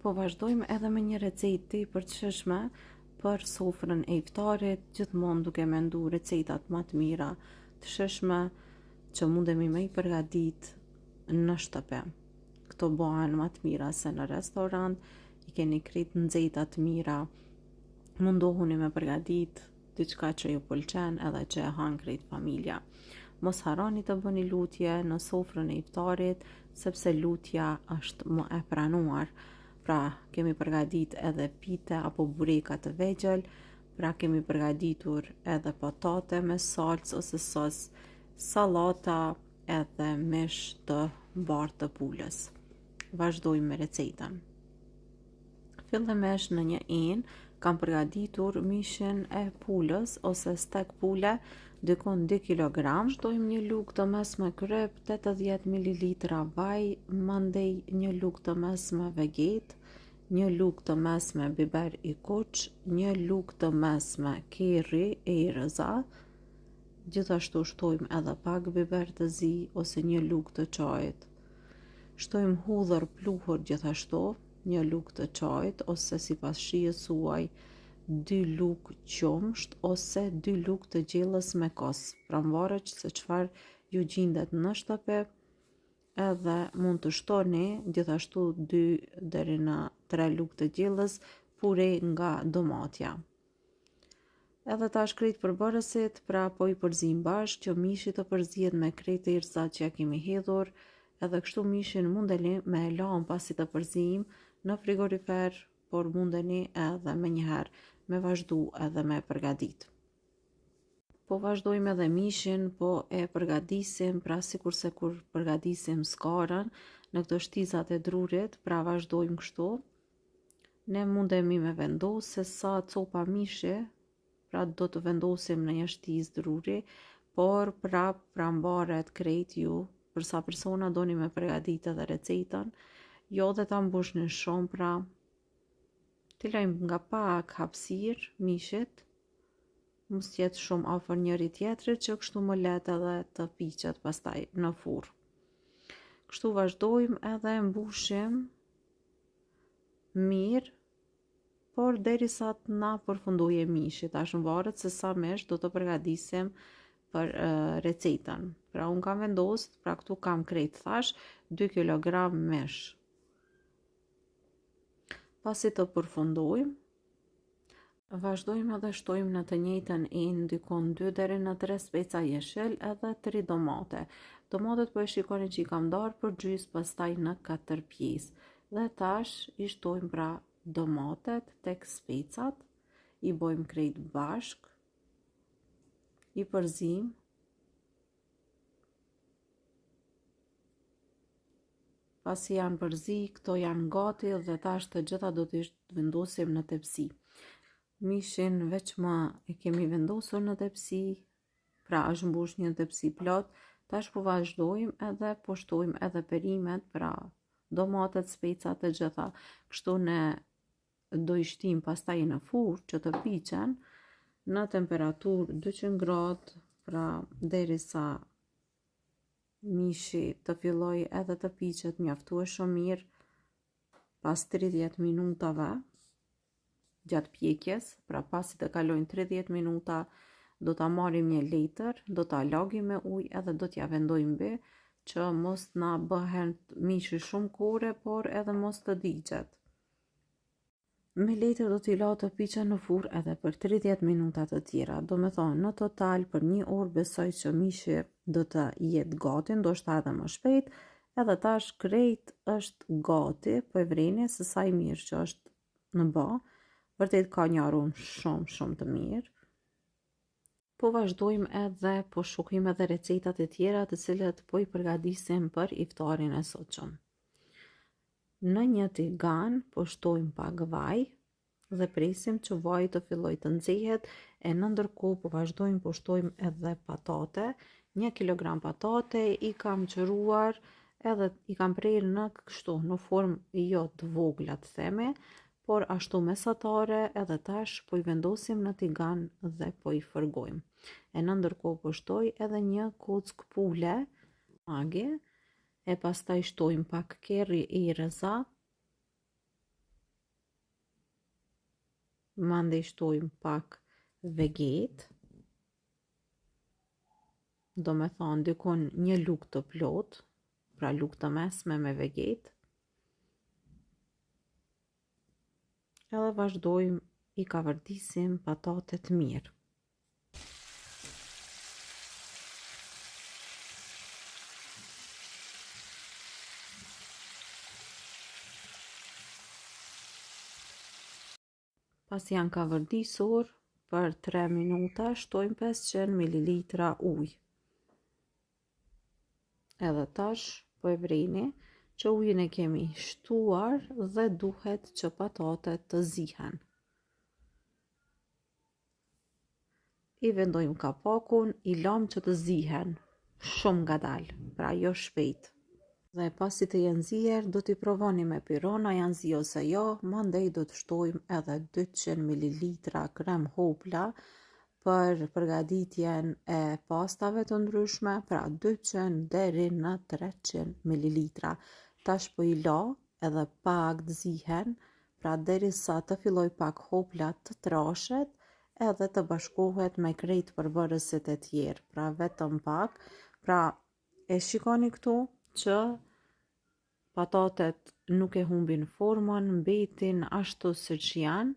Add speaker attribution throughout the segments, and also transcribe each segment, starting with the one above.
Speaker 1: Po vazhdojmë edhe me një recetë për të shëshme për sofrën e iftarit, gjithmonë duke mendu recetat më të mira të shëshme që mundemi me i përgadit në shtëpi. Këto bëhen më të mira se në restorant, i keni krejt nxehta të mira, mundohuni me përgadit diçka që ju pëlqen edhe që e han krejt familja. Mos harroni të bëni lutje në sofrën e iftarit, sepse lutja është më e pranuar. Pra, kemi përgadit edhe pite apo bureka të vegjël, pra kemi përgaditur edhe patate me salcë ose sos, sallata edhe mish të bardhë të pulës. Vazhdojmë me recetën. Fillimisht në një enë kam përgatitur mishin e pulës ose stek pule, dikon 2 kg. Shtojmë një lugë të mesme kryp, 80 ml vaj, mandej një lugë të mesme veget, një lugë të mesme biber i kuq, një lugë të mesme kerri e erëza, gjithashtu shtojmë edhe pak biber të zi ose një lugë të çajit. Shtojmë hudhër pluhur gjithashtu, një lugë të çajit ose sipas shijes suaj 2 lugë qumsht ose 2 lugë të gjellës me kos, pra varet se çfarë ju gjendet në shtëpi, edhe mund të shtoni gjithashtu 2 deri në 3 lugë të gjellës pure nga domatja. Edhe tash krejt përbërësit, pra po i përzim bashkë që mishi të përzihet me krejt erëzat që ja kemi hedhur, edhe kështu mishin mundeni me e lanë pasi të përzim në frigorifer, por mundeni edhe me njëherë me vazhdu edhe me përgadit. Po vazhdojmë edhe mishin, po e përgadisim, pra sikurse kur përgadisim skarën në këto shtizat e drurit, pra vazhdojmë kështu. Ne mundemi me vendos se sa copa mishi, pra do të vendosim në një shtizë druri, por prap pra mbaret krejt ju, për sa persona doni me përgadit edhe recetën, jo dhe ta mbushni shumë, pra t'i lajmë nga pak hapësirë mishit, mos jetë shumë afër njëri tjetrit që kështu më lehtë edhe të piqet pastaj në furrë. Kështu vazhdojmë edhe mbushim mirë, por derisa të na përfundojë mishi. Tash varet se sa mish do të përgatisim për recetën. Pra unë kam vendosur, pra këtu kam krejt thash 2 kg mish. Pasi të përfundojmë, vazhdojmë edhe shtojmë në të njëjtën enë dikon 2 deri në 3 speca jeshil edhe 3 domate. Domatet po e shikoni që i kam ndarë për gjysë, pastaj në 4 pjesë. Dhe tash i shtojmë pra domatet tek specat, i bojmë krejt bashk, i përzim. Pasi janë përzi, këto janë gati dhe tash të gjitha do t'i vendosim në tepsi. Mishin veç më e kemi vendosur në tepsi, pra është mbush një tepsi plot, tash po vazhdojmë edhe po shtojmë edhe perimet, pra domatet, specat e gjitha. Kështu ne do i shtim pastaj në furrë që të piqen në temperaturë 200 gradë, pra derisa mishi të filloj edhe të piqet mjaftueshëm mirë pas 30 minutave gjatë pjekjes, pra pasi të kalojnë 30 minuta do ta marrim një letër, do ta lagim me ujë edhe do t'ja vendojmë mbi që mos na bëhen mishi shumë kore, por edhe mos të digjet. Me letër do t'i la të piqen në furrë edhe për 30 minuta të tjera. Do me thonë në total për 1 orë besoj që mishi do të jetë gati, ndoshta edhe më shpejt, edhe tash krejt është gati, po e vreni se sa i mirë që është në ba, vërtet ka një aromë shumë të mirë. Po vazhdojmë edhe, po shohim edhe recetat e tjera të cilat po i përgatisim për iftarin e sotshëm. Në një tigan po shtojmë pak vaj dhe presim që vaji të filloj të nxehet, e në ndërkohë po vazhdojmë po shtojmë edhe patate. 1 kg patate i kam qëruar edhe i kam prerë në kështu, në formë jo të vogla të themi, por ashtu mesatare, edhe tash po i vendosim në tigan dhe po i fërgojmë. E në ndërkohë po shtoj edhe një kock pule magi, e pastaj shtojmë pak kerri erëza, mandej shtojmë pak veget, do me thonë dikon një lugë të plot, pra lugë të mesme me veget, edhe vazhdojmë i kavërdisim patatet mirë. Pas janë kavërdisur, për 3 minuta shtojmë 500 ml ujë. Edhe tash po e vreni që ujin e kemi shtuar dhe duhet që patatet të zihen. I vendojmë kapakun, i lam që të zihen shumë ngadalë, pra jo shpejt. Dhe pasi të jenë ziher, do t'i provoni me pirona, janë zi ose jo, mandej do të shtojmë edhe 200 ml krem hopla për përgatitjen e pastave të ndryshme, pra 200 deri në 300 ml. Tash po i la edhe pak të zihen, pra derisa të filloj pak hopla të trashet edhe të bashkohet me krejt përbërësit e tjerë, pra vetëm pak, pra e shikoni këtu që patatet nuk e humbin formën, mbetin ashtu siç janë,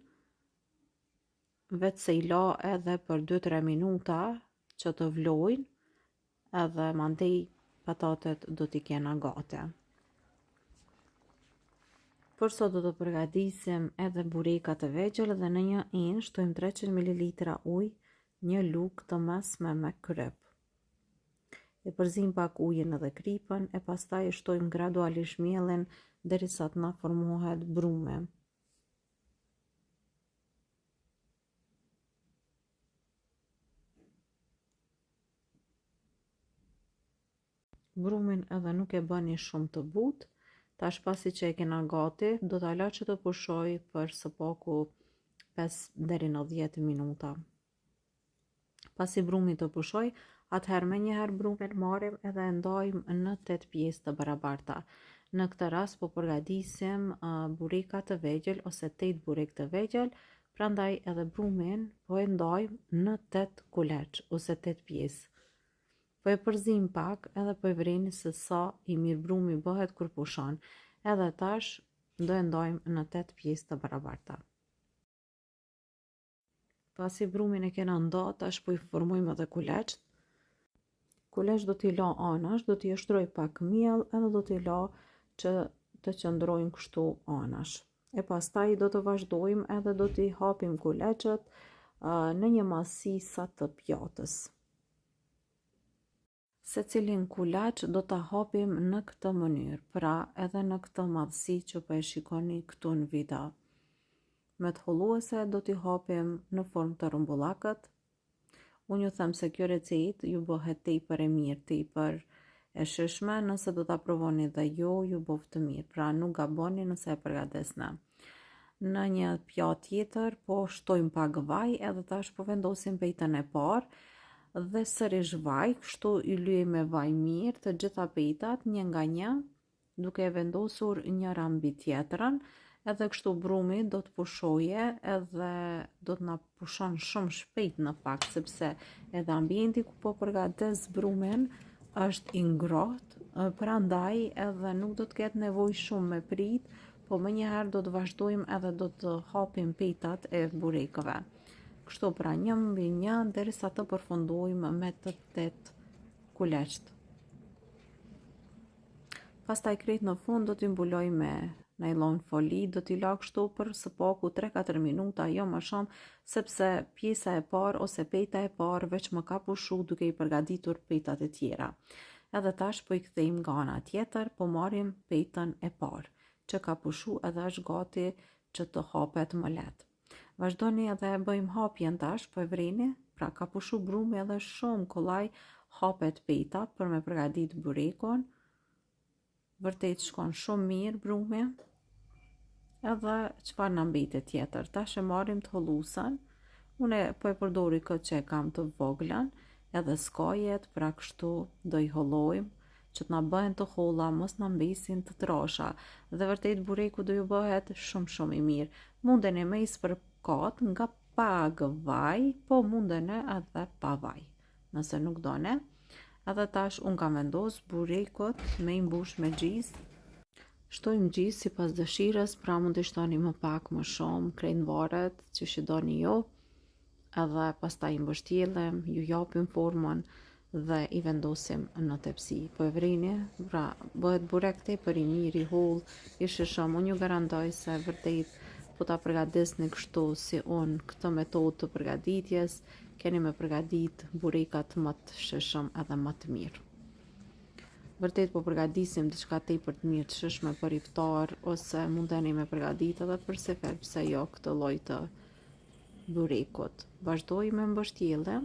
Speaker 1: vetë se i la edhe për 2-3 minuta që të vlojnë, edhe mandej patatet do t'i kena gati. Për sot do të përgatisim edhe burekat e vegjël dhe në një enë shtojmë 300 ml ujë, një lugë të mesme me kryp. E përzim pak ujin edhe kripën, e pastaj e shtojmë gradualisht mielin derisa të na formohet brumi. Brumin edhe nuk e bëni shumë të butë. Tash pasi që e kena gati, do ta la që të pushoj për së paku 5 deri në 10 minuta. Pasi brumi të pushoj, atëherë me njëherë brumin marrim edhe e ndajmë në 8 pjesë të barabarta. Në këtë rast po përgatisim bureka të vegjël ose 8 burek të vegjël, prandaj edhe brumin po e ndajmë në 8 kuleç ose 8 pjesë. Po e përzim pak edhe po e vreni se sa i mirë brumi bëhet kur pushon. Edhe tash do e ndajmë në 8 pjesë të barabarta. Pasi brumin e kena nda, tash po i formojmë edhe kuleçt. Kuleç do t'i la anash, do t'i shtroj pak miell edhe do t'i la që të qëndrojnë kështu anash. E pastaj do të vazhdojmë edhe do t'i hapim kuleçet në një masi sa të pjatës. Secilin kuleç do ta hapim në këtë mënyrë, pra edhe në këtë madhësi që po e shikoni këtu në video. Me të holluese do t'i hapim në formë të rrumbullakët. Unë ju them se kjo recetë ju bëhet tepër e mirë, tepër e shishme, nëse do ta provoni dhe ju bëf të mirë, pra nuk gaboni nëse e përgatesni. Në një pjatë tjetër po shtojmë pak vaj edhe tash po vendosim pejtën e parë dhe sërish vaj, kështu i lyejmë me vaj mirë të gjitha pejtat një nga një, duke e vendosur njëra mbi tjetrën, edhe kështu brumi do të pushoje edhe do të na pushon shumë shpejt në fakt, sepse edhe ambienti ku po përgates brumin është i ngrohtë, prandaj edhe nuk do të ketë nevojë shumë me prit, po më njëherë do të vazhdojmë edhe do të hapim pejtat e burekëve. Kështu pra një mbi një derisa të përfundojmë me të 8 kuleçt. Pastaj krejt në fund do t'i mbuloj me nylon foli, do t'i la kështu për së paku 3-4 minuta, jo më shumë, sepse pjesa e parë ose pejta e parë veç më ka pushu duke i përgatitur pejtat e tjera. Edhe tash po i kthejmë nga ana tjetër, po marrim pejtën e parë, që ka pushu edhe është gati që të hapet më lehtë. Vazhdoni edhe bëjmë hapjen tash, po e vreni, pra ka pushu brumi edhe shumë kollaj hapet pejta për me përgatit burekun. Vërtet shkon shumë mirë brumi. Edhe çfarë na mbetet tjetër? Tash e marrim të holluesen. Unë po e përdori këtë që e kam të voglën, edhe skajet, pra kështu do i hollojmë që të na bëhen të holla, mos na mbesin të trasha. Dhe vërtet bureku do ju bëhet shumë i mirë. Mundeni me is për kot nga pak vaj, po mundene edhe pa vaj, nëse nuk done. Edhe tash unë kam vendos burekut me i mbush me gjizë. Shtojmë gjizë si pas dëshirës, pra mund të shtoni më pak më shumë, krejt varet që shidoni jo, edhe pastaj i mbështjellëm, ju japim formën dhe i vendosim në tepsi. Po e vrini, pra bëhet burek tepër i mirë, i holl, i shishëm. Unë ju garantoj se vërtet po ta përgatisni kështu si unë këtë metodë të përgatitjes, keni me përgatit burekat më të shishëm edhe më të mirë. Vërtet po përgatisim diçka tepër të mirë të shishme për iftar, ose mundeni me përgatit edhe për sefer, pse jo këtë lloj të burekut. Vazhdoj me mbështjellje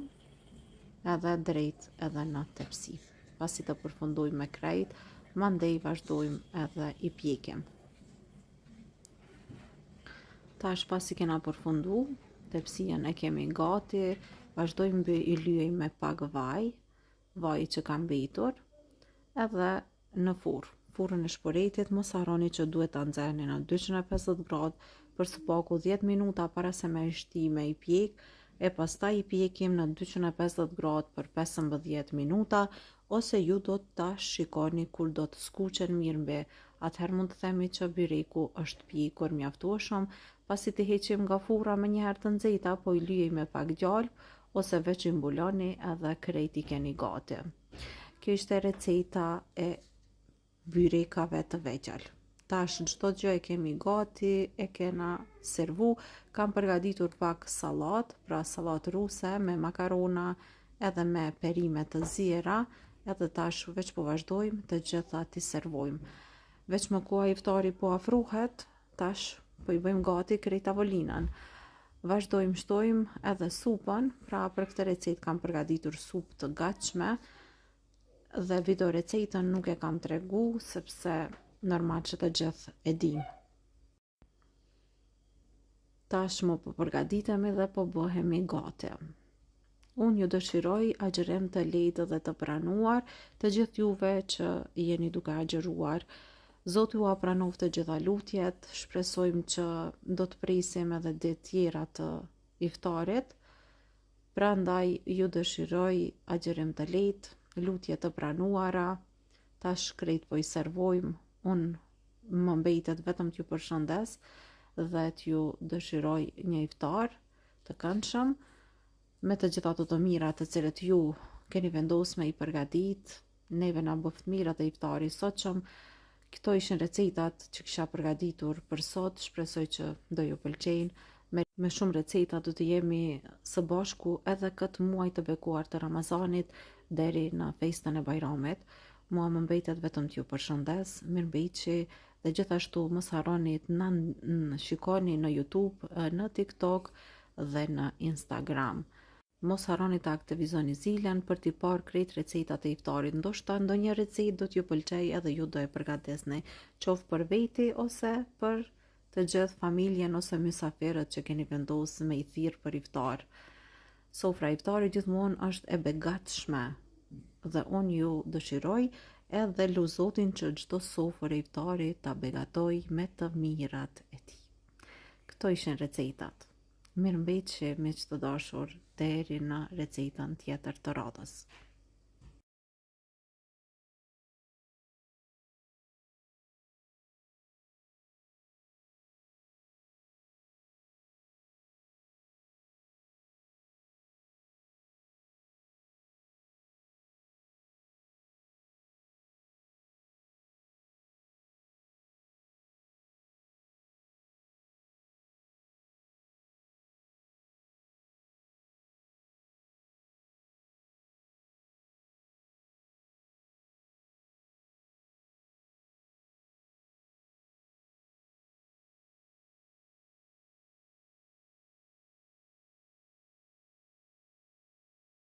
Speaker 1: edhe drejt edhe në tepsi. Pasi të përfundojmë me krejt, mandej vazhdojmë edhe i pjekim. Tash pasi kena përfundu, tepsien e kemi gati, vazhdojmë mbi i lyej me pak vaj që ka mbetur, edhe në furrë. Furrën e shporetit mos harroni që duhet ta nxjerrni në 250 gradë për së paku 10 minuta para se me shti me i pjek, e pastaj i pjekim në 250 gradë për 15 minuta, ose ju do ta shikoni kur do të skuqen mirë mbi. Atëherë mund të themi që byreku është pjekur mjaftueshëm, pasi të heqim nga furra me një herë të nxehta, po i lyej me pak gjalp, ose veç i mbuloni edhe krejt i keni gati. Kjo ishte receta e byrekave të vegjël. Tash çdo gjë e kemi gati, e kena servu. Kam përgatitur pak sallat, pra sallat ruse me makarona edhe me perime të ziera, edhe tash veç po vazhdojmë të gjitha t'i servojmë. Veç më koha iftari po afrohet, tash po i bëjmë gati krejt tavolinën. Vazhdojmë shtojmë edhe supën, pra për këtë recetë kam përgatitur supë të gatshme, dhe video recetën nuk e kam tregu, sepse normal që të gjithë e dim. Tash më po përgatitemi dhe po bëhemi gati. Unë ju dëshiroj agjerim të lehtë dhe të pranuar të gjithë juve që jeni duke agjeruar. Zoti ju apranoft të gjitha lutjet, shpresojmë që do të presim edhe ditë tjera të iftarit. Prandaj ju dëshiroj agjerim të lehtë, lutje të pranuara. Tash krejt po i servojmë, unë më mbetet vetëm t'ju përshëndes dhe t'ju dëshiroj një iftar të këndshëm, me të gjitha ato të mira të cilët ju keni vendosur me i përgatit. Neve na bëft mirë atë iftari sotshëm. Këto ishin recetat që kisha përgatitur për sot, shpresoj që do ju pëlqejnë. Me shumë receta do të jemi së bashku edhe këtë muaj të bekuar të Ramazanit deri në festën e Bajramit. Mua më mbetet vetëm t'ju përshëndes, mirëmbëjtje, dhe gjithashtu mos harroni të na shikoni në YouTube, në TikTok dhe në Instagram. Mos harroni të aktivizoni zilën për t'i parë krejt recetat e iftarit. Ndoshta ndonjë recetë do t'ju pëlqej edhe ju do e përgatisni, qoftë për veti ose për të gjithë familjen ose mysafirët që keni vendosur me i thirr për iftar. Sofra e iftarit gjithmonë është e begatshme dhe unë ju dëshiroj edhe lu Zotin që çdo sofër e iftarit ta begatoj me të mirat e tij. Këto ishin recetat. Mirëmbëjtje miq të dashur, deri në recetën tjetër të radhës.